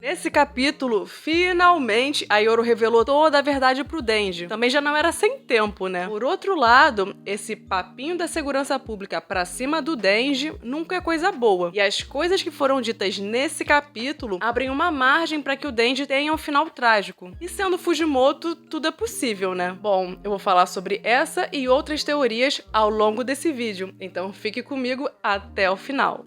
Nesse capítulo, finalmente, a Yoru revelou toda a verdade pro Denji. Também já não era sem tempo, né? Por outro lado, esse papinho da segurança pública pra cima do Denji nunca é coisa boa. E as coisas que foram ditas nesse capítulo abrem uma margem pra que o Denji tenha um final trágico. E sendo Fujimoto, tudo é possível, né? Bom, eu vou falar sobre essa e outras teorias ao longo desse vídeo, então fique comigo até o final.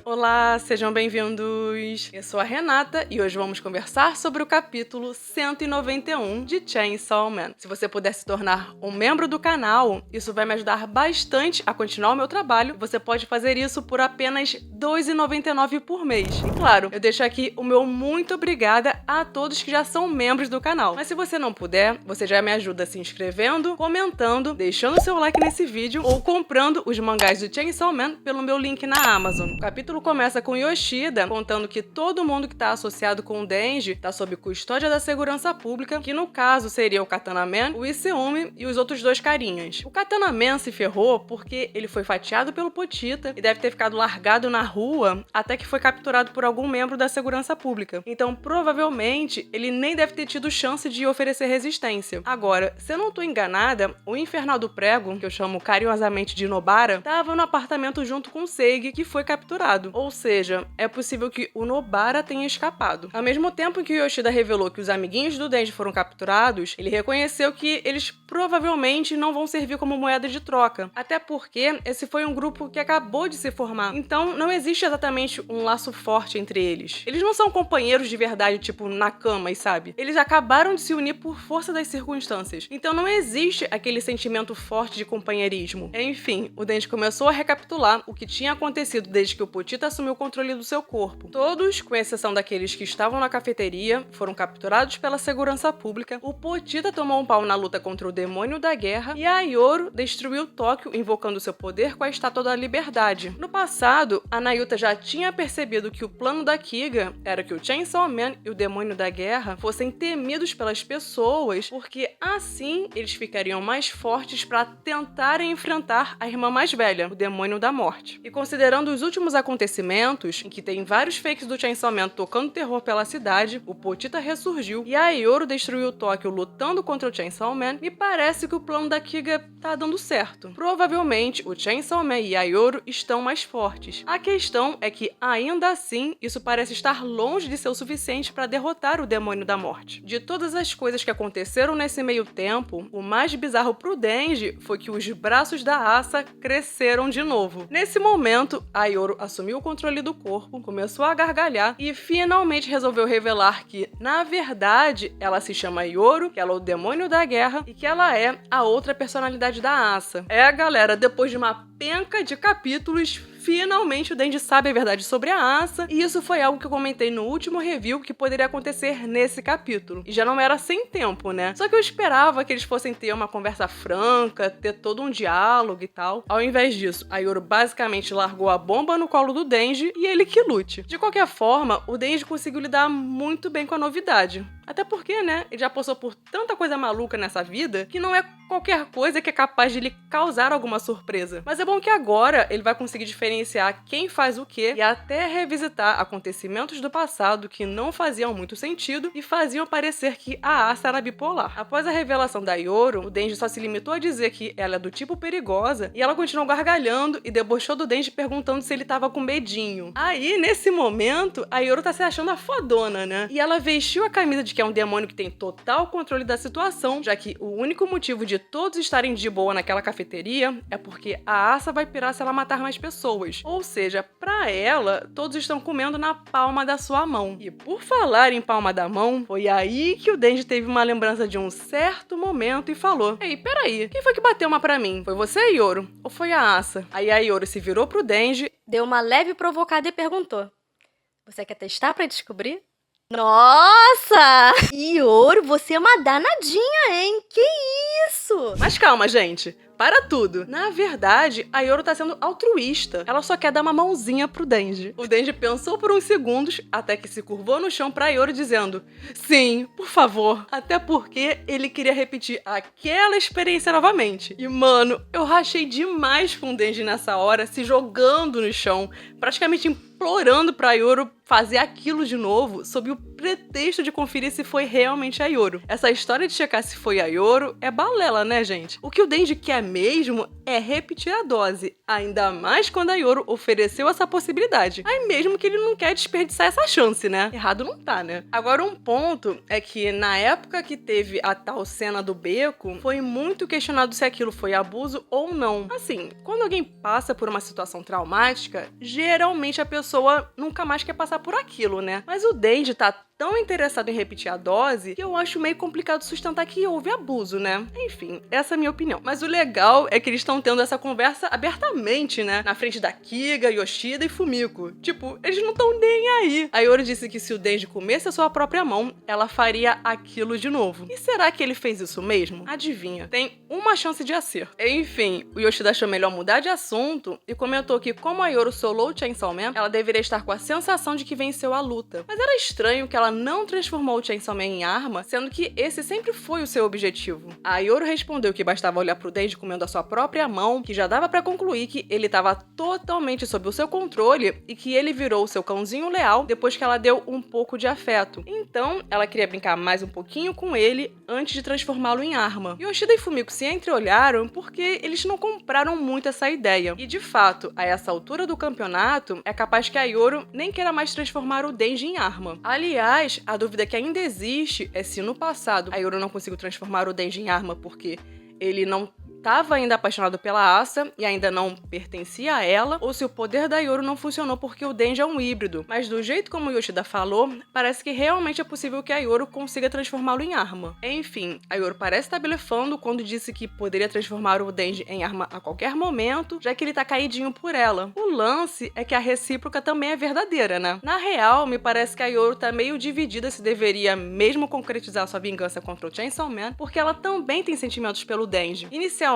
Olá, sejam bem-vindos! Eu sou a Renata e hoje vamos conversar sobre o capítulo 191 de Chainsaw Man. Se você puder se tornar um membro do canal, isso vai me ajudar bastante a continuar o meu trabalho. Você pode fazer isso por apenas R$ 2,99 por mês. E claro, eu deixo aqui o meu muito obrigada a todos que já são membros do canal. Mas se você não puder, você já me ajuda se inscrevendo, comentando, deixando seu like nesse vídeo ou comprando os mangás do Chainsaw Man pelo meu link na Amazon. O capítulo começa com Yoshida contando que todo mundo que está associado com o Denji está sob custódia da segurança pública, que no caso seria o Katana Man, o Iseumi e os outros dois carinhas. O Katana Man se ferrou porque ele foi fatiado pelo Potita e deve ter ficado largado na rua até que foi capturado por algum membro da segurança pública. Então, provavelmente, ele nem deve ter tido chance de oferecer resistência. Agora, se eu não estou enganada, o Infernal do Prego, que eu chamo carinhosamente de Nobara, estava no apartamento junto com o Seigi, que foi capturado. Ou seja, é possível que o Nobara tenha escapado. Ao mesmo tempo que o Yoshida revelou que os amiguinhos do Denji foram capturados, ele reconheceu que eles provavelmente não vão servir como moeda de troca. Até porque esse foi um grupo que acabou de se formar. Então, não existe exatamente um laço forte entre eles. Eles não são companheiros de verdade, tipo, Nakamas, sabe? Eles acabaram de se unir por força das circunstâncias. Então, não existe aquele sentimento forte de companheirismo. Enfim, o Denji começou a recapitular o que tinha acontecido desde que o Potita assumiu o controle do seu corpo. Todos, com exceção daqueles que estavam na cafeteria, foram capturados pela segurança pública. O Potita tomou um pau na luta contra o demônio da guerra e a Yoru destruiu Tóquio invocando seu poder com a Estátua da Liberdade. No passado, a Nayuta já tinha percebido que o plano da Kiga era que o Chainsaw Man e o demônio da guerra fossem temidos pelas pessoas, porque assim eles ficariam mais fortes para tentarem enfrentar a irmã mais velha, o demônio da morte. E considerando os últimos acontecimentos, em que tem vários fakes do Chainsaw Man tocando terror pela cidade, o Potita ressurgiu e a Yoru destruiu Tóquio lutando contra o Chainsaw Man, me parece que o plano da Kiga tá dando certo. Provavelmente, o Chainsaw Man e a Yoru estão mais fortes. A questão é que, ainda assim, isso parece estar longe de ser o suficiente para derrotar o demônio da morte. De todas as coisas que aconteceram nesse meio tempo, o mais bizarro pro Denji foi que os braços da Asa cresceram de novo. Nesse momento, a Yoru assumiu o controle do corpo, começou a gargalhar e finalmente resolveu revelar que, na verdade, ela se chama Yoru, que ela é o demônio da guerra e que ela é a outra personalidade da Asa. Galera, depois de uma penca de capítulos, finalmente o Denji sabe a verdade sobre a Asa, e isso foi algo que eu comentei no último review que poderia acontecer nesse capítulo. E já não era sem tempo, né? Só que eu esperava que eles fossem ter uma conversa franca, ter todo um diálogo e tal. Ao invés disso, a Yoru basicamente largou a bomba no colo do Denji e ele que lute. De qualquer forma, o Denji conseguiu lidar muito bem com a novidade. Até porque, né, ele já passou por tanta coisa maluca nessa vida que não é qualquer coisa que é capaz de lhe causar alguma surpresa. Mas é bom que agora ele vai conseguir diferenciar quem faz o quê e até revisitar acontecimentos do passado que não faziam muito sentido e faziam parecer que a Asa era bipolar. Após a revelação da Yoru, o Denji só se limitou a dizer que ela é do tipo perigosa e ela continuou gargalhando e debochou do Denji perguntando se ele tava com medinho. Aí, nesse momento, a Yoru tá se achando a fodona, né? E ela vestiu a camisa de que é um demônio que tem total controle da situação, já que o único motivo de todos estarem de boa naquela cafeteria é porque a Asa vai pirar se ela matar mais pessoas. Ou seja, pra ela, todos estão comendo na palma da sua mão. E por falar em palma da mão, foi aí que o Denji teve uma lembrança de um certo momento e falou: "Ei, peraí, quem foi que bateu uma pra mim? Foi você, Yoru? Ou foi a Asa?" Aí a Yoru se virou pro Denji, deu uma leve provocada e perguntou: "Você quer testar pra descobrir?" Nossa! Yoru, você é uma danadinha, hein? Que isso? Mas calma, gente. para tudo. Na verdade, a Yoru tá sendo altruísta. Ela só quer dar uma mãozinha pro Denji. O Denji pensou por uns segundos, até que se curvou no chão pra Yoru dizendo: sim, por favor. Até porque ele queria repetir aquela experiência novamente. E, mano, eu rachei demais com o Denji nessa hora, se jogando no chão, praticamente implorando pra Yoru fazer aquilo de novo, sob o pretexto de conferir se foi realmente a Yoru. Essa história de checar se foi a Yoru é balela, né, gente? O que o Denji quer mesmo é repetir a dose, ainda mais quando a Yoru ofereceu essa possibilidade. Aí mesmo que ele não quer desperdiçar essa chance, né? Errado não tá, né? Agora, um ponto é que na época que teve a tal cena do beco, foi muito questionado se aquilo foi abuso ou não. Assim, quando alguém passa por uma situação traumática, geralmente a pessoa nunca mais quer passar por aquilo, né? Mas o Denji tá tão interessado em repetir a dose que eu acho meio complicado sustentar que houve abuso, né? Enfim, essa é a minha opinião. Mas o legal é que eles estão tendo essa conversa abertamente, né? Na frente da Kiga, Yoshida e Fumiko. Tipo, eles não estão nem aí. A Yoru disse que se o Denji comesse a sua própria mão, ela faria aquilo de novo. E será que ele fez isso mesmo? Adivinha, tem uma chance de acerto. Enfim, o Yoshida achou melhor mudar de assunto e comentou que como a Yoru solou o Chainsaw Man, ela deveria estar com a sensação de que venceu a luta. Mas era estranho que ela não transformou o Chainsaw Man em arma, sendo que esse sempre foi o seu objetivo. A Yoru respondeu que bastava olhar pro Denji comendo a sua própria mão, que já dava pra concluir que ele estava totalmente sob o seu controle e que ele virou o seu cãozinho leal depois que ela deu um pouco de afeto. Então, ela queria brincar mais um pouquinho com ele antes de transformá-lo em arma. Yoshida e Fumiko se entreolharam porque eles não compraram muito essa ideia. E de fato, a essa altura do campeonato, é capaz que a Yoru nem queira mais transformar o Denji em arma. Aliás, a dúvida que ainda existe é se no passado a Yoru não conseguiu transformar o Denji em arma porque ele não estava ainda apaixonado pela Asa e ainda não pertencia a ela, ou se o poder da Yoru não funcionou porque o Denji é um híbrido. Mas do jeito como o Yoshida falou, parece que realmente é possível que a Yoru consiga transformá-lo em arma. Enfim, a Yoru parece estar blefando quando disse que poderia transformar o Denji em arma a qualquer momento, já que ele tá caidinho por ela. O lance é que a recíproca também é verdadeira, né? Na real, me parece que a Yoru tá meio dividida se deveria mesmo concretizar sua vingança contra o Chainsaw Man, porque ela também tem sentimentos pelo Denji. Inicialmente,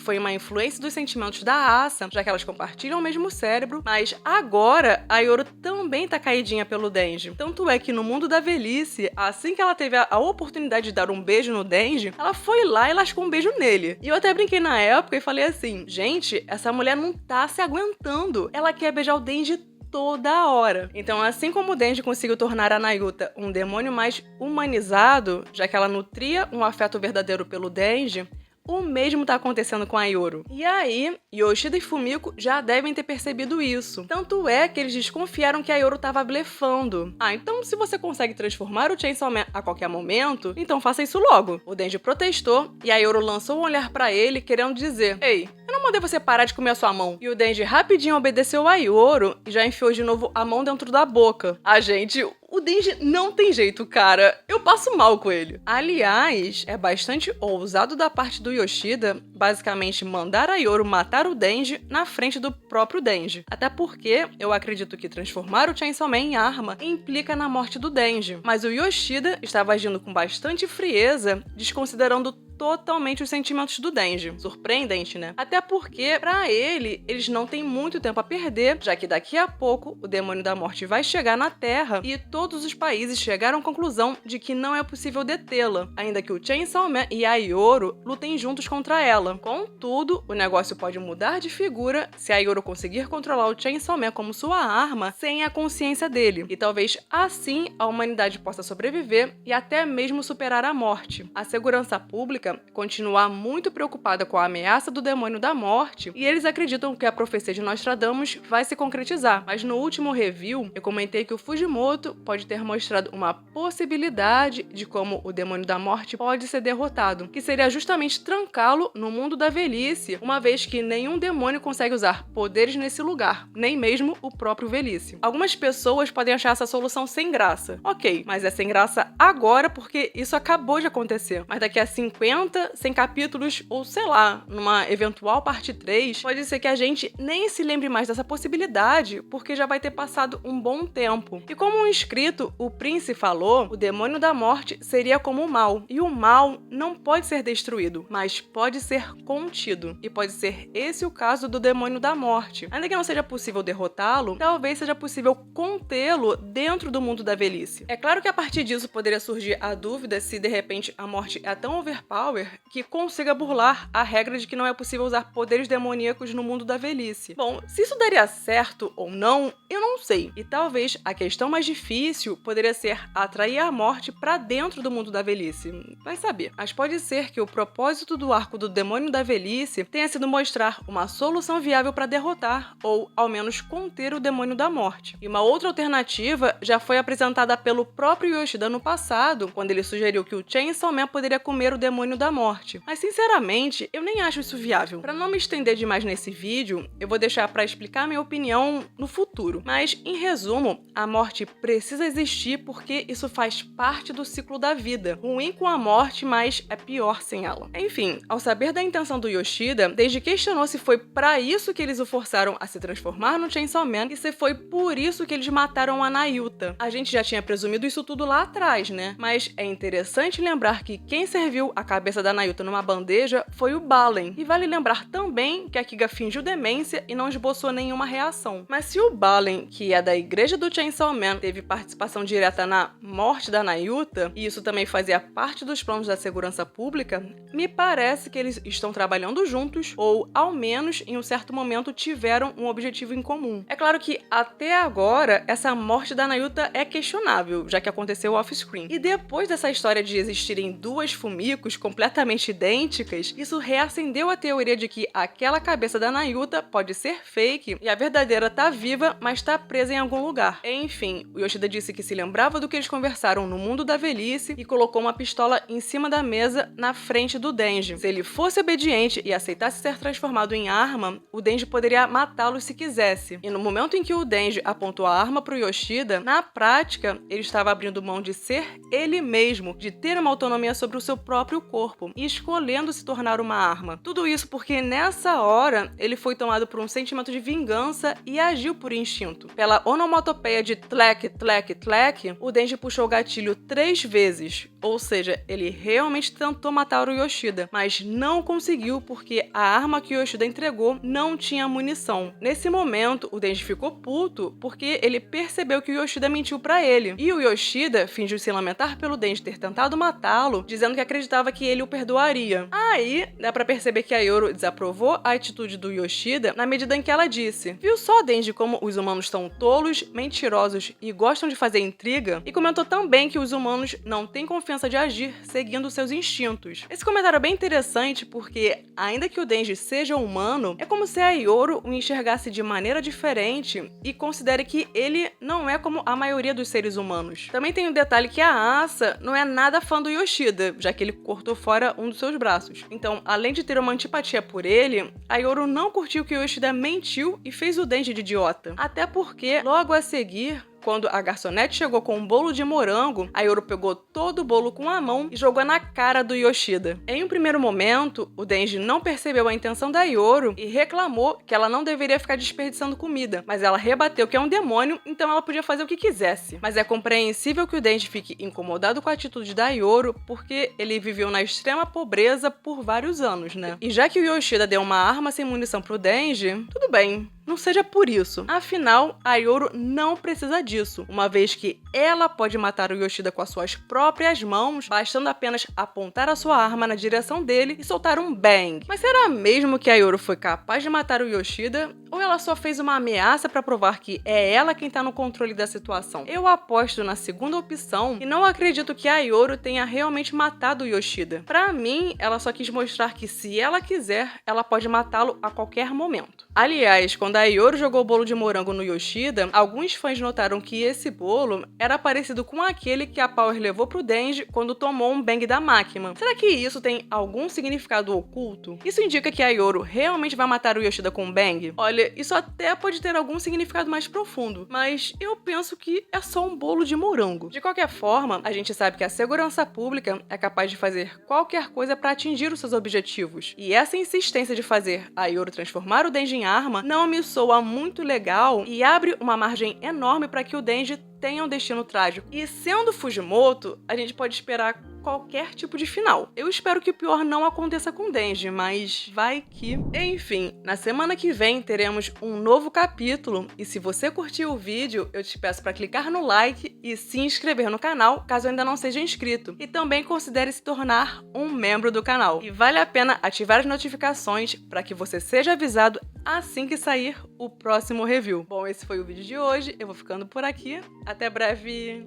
foi uma influência dos sentimentos da Asa, já que elas compartilham o mesmo cérebro, mas agora a Yoru também tá caidinha pelo Denji. Tanto é que no mundo da velhice, assim que ela teve a oportunidade de dar um beijo no Denji, ela foi lá e lascou um beijo nele. E eu até brinquei na época e falei assim, gente, essa mulher não tá se aguentando. Ela quer beijar o Denji toda hora. Então, assim como o Denji conseguiu tornar a Nayuta um demônio mais humanizado, já que ela nutria um afeto verdadeiro pelo Denji, o mesmo tá acontecendo com a Yoru. E aí, Yoshida e Fumiko já devem ter percebido isso. Tanto é que eles desconfiaram que a Yoru tava blefando. Então se você consegue transformar o Chainsaw Man a qualquer momento, então faça isso logo. O Denji protestou e a Yoru lançou um olhar pra ele querendo dizer: ei, eu não mandei você parar de comer a sua mão. E o Denji rapidinho obedeceu a Yoru e já enfiou de novo a mão dentro da boca. Gente, o Denji não tem jeito, cara. Eu passo mal com ele. Aliás, é bastante ousado da parte do Yoshida, basicamente mandar a Yoru matar o Denji na frente do próprio Denji. Até porque eu acredito que transformar o Chainsaw Man em arma implica na morte do Denji. Mas o Yoshida estava agindo com bastante frieza, desconsiderando totalmente os sentimentos do Denji. Surpreendente, né? Até porque, pra ele, eles não têm muito tempo a perder, já que daqui a pouco o Demônio da Morte vai chegar na Terra e todos os países chegaram à conclusão de que não é possível detê-la, ainda que o Chainsaw Man e a Yoru lutem juntos contra ela. Contudo, o negócio pode mudar de figura se a Yoru conseguir controlar o Chainsaw Man como sua arma sem a consciência dele, e talvez assim a humanidade possa sobreviver e até mesmo superar a morte. A segurança pública continuar muito preocupada com a ameaça do Demônio da Morte, e eles acreditam que a profecia de Nostradamus vai se concretizar. Mas no último review, eu comentei que o Fujimoto pode ter mostrado uma possibilidade de como o Demônio da Morte pode ser derrotado, que seria justamente trancá-lo no mundo da velhice, uma vez que nenhum demônio consegue usar poderes nesse lugar, nem mesmo o próprio velhice. Algumas pessoas podem achar essa solução sem graça. Ok, mas é sem graça agora porque isso acabou de acontecer. Mas daqui a 50 50, 100 capítulos, ou sei lá, numa eventual parte 3, pode ser que a gente nem se lembre mais dessa possibilidade, porque já vai ter passado um bom tempo. E como um inscrito, o Prince, falou, o demônio da morte seria como o mal, e o mal não pode ser destruído, mas pode ser contido. E pode ser esse o caso do demônio da morte. Ainda que não seja possível derrotá-lo, talvez seja possível contê-lo dentro do mundo da velhice. É claro que a partir disso poderia surgir a dúvida se de repente a morte é tão overpower que consiga burlar a regra de que não é possível usar poderes demoníacos no mundo da velhice. Bom, se isso daria certo ou não, eu não sei. E talvez a questão mais difícil poderia ser atrair a morte pra dentro do mundo da velhice. Vai saber. Mas pode ser que o propósito do arco do demônio da velhice tenha sido mostrar uma solução viável para derrotar, ou ao menos conter o demônio da morte. E uma outra alternativa já foi apresentada pelo próprio Yoshida no passado, quando ele sugeriu que o Chainsaw Man poderia comer o demônio da morte. Mas sinceramente, eu nem acho isso viável. Para não me estender demais nesse vídeo, eu vou deixar para explicar minha opinião no futuro. Mas, em resumo, a morte precisa existir porque isso faz parte do ciclo da vida. Ruim com a morte, mas é pior sem ela. Enfim, ao saber da intenção do Yoshida, Denji questionou se foi para isso que eles o forçaram a se transformar no Chainsaw Man e se foi por isso que eles mataram a Nayuta. A gente já tinha presumido isso tudo lá atrás, né? Mas é interessante lembrar que quem serviu a cabeça da Nayuta numa bandeja foi o Balen. E vale lembrar também que a Kiga fingiu demência e não esboçou nenhuma reação. Mas se o Balen, que é da igreja do Chainsaw Man, teve participação direta na morte da Nayuta, e isso também fazia parte dos planos da segurança pública, me parece que eles estão trabalhando juntos, ou ao menos em um certo momento tiveram um objetivo em comum. É claro que até agora essa morte da Nayuta é questionável, já que aconteceu off-screen. E depois dessa história de existirem duas Fumikos completamente idênticas, isso reacendeu a teoria de que aquela cabeça da Nayuta pode ser fake e a verdadeira tá viva, mas tá presa em algum lugar. Enfim, o Yoshida disse que se lembrava do que eles conversaram no mundo da velhice e colocou uma pistola em cima da mesa na frente do Denji. Se ele fosse obediente e aceitasse ser transformado em arma, o Denji poderia matá-lo se quisesse. E no momento em que o Denji apontou a arma pro Yoshida, na prática, ele estava abrindo mão de ser ele mesmo, de ter uma autonomia sobre o seu próprio corpo e escolhendo se tornar uma arma. Tudo isso porque nessa hora ele foi tomado por um sentimento de vingança e agiu por instinto. Pela onomatopeia de tlek, tlek, tlek, o Denji puxou o gatilho 3 vezes, ou seja, ele realmente tentou matar o Yoshida, mas não conseguiu porque a arma que o Yoshida entregou não tinha munição. Nesse momento, o Denji ficou puto porque ele percebeu que o Yoshida mentiu pra ele. E o Yoshida fingiu se lamentar pelo Denji ter tentado matá-lo, dizendo que acreditava que ele o perdoaria. Aí, dá pra perceber que a Yoro desaprovou a atitude do Yoshida na medida em que ela disse: viu só, Denji, como os humanos estão tolos, mentirosos e gostam de fazer intriga? E comentou também que os humanos não têm confiança de agir seguindo seus instintos. Esse comentário é bem interessante porque, ainda que o Denji seja humano, é como se a Yoro o enxergasse de maneira diferente e considere que ele não é como a maioria dos seres humanos. Também tem o detalhe que a Asa não é nada fã do Yoshida, já que ele cortou fora um dos seus braços. Então, além de ter uma antipatia por ele, a Yoro não curtiu que o Yoshida mentiu e fez o Denji de idiota. Até porque, logo a seguir, quando a garçonete chegou com um bolo de morango, a Yoro pegou todo o bolo com a mão e jogou na cara do Yoshida. Em um primeiro momento, o Denji não percebeu a intenção da Yoro e reclamou que ela não deveria ficar desperdiçando comida, mas ela rebateu que é um demônio, então ela podia fazer o que quisesse. Mas é compreensível que o Denji fique incomodado com a atitude da Yoro, porque ele viveu na extrema pobreza por vários anos, né? E já que o Yoshida deu uma arma sem munição pro Denji, tudo bem. Não seja por isso. Afinal, a Yoro não precisa disso, uma vez que ela pode matar o Yoshida com as suas próprias mãos, bastando apenas apontar a sua arma na direção dele e soltar um bang. Mas será mesmo que a Yoro foi capaz de matar o Yoshida? Ou ela só fez uma ameaça para provar que é ela quem tá no controle da situação? Eu aposto na segunda opção e não acredito que a Yoro tenha realmente matado o Yoshida. Pra mim, ela só quis mostrar que se ela quiser, ela pode matá-lo a qualquer momento. Aliás, quando a Ioro jogou o bolo de morango no Yoshida, alguns fãs notaram que esse bolo era parecido com aquele que a Power levou pro Denji quando tomou um bang da Makima. Será que isso tem algum significado oculto? Isso indica que a Ioro realmente vai matar o Yoshida com um bang? Olha, isso até pode ter algum significado mais profundo, mas eu penso que é só um bolo de morango. De qualquer forma, a gente sabe que a segurança pública é capaz de fazer qualquer coisa para atingir os seus objetivos. E essa insistência de fazer a Ioro transformar o Denji em arma não me soa muito legal e abre uma margem enorme para que o Denji tenha um destino trágico. E sendo Fujimoto, a gente pode esperar qualquer tipo de final. Eu espero que o pior não aconteça com Denji, mas vai que... Enfim, na semana que vem teremos um novo capítulo e se você curtiu o vídeo, eu te peço para clicar no like e se inscrever no canal, caso ainda não seja inscrito. E também considere se tornar um membro do canal. E vale a pena ativar as notificações para que você seja avisado assim que sair o próximo review. Bom, esse foi o vídeo de hoje, eu vou ficando por aqui. Até breve!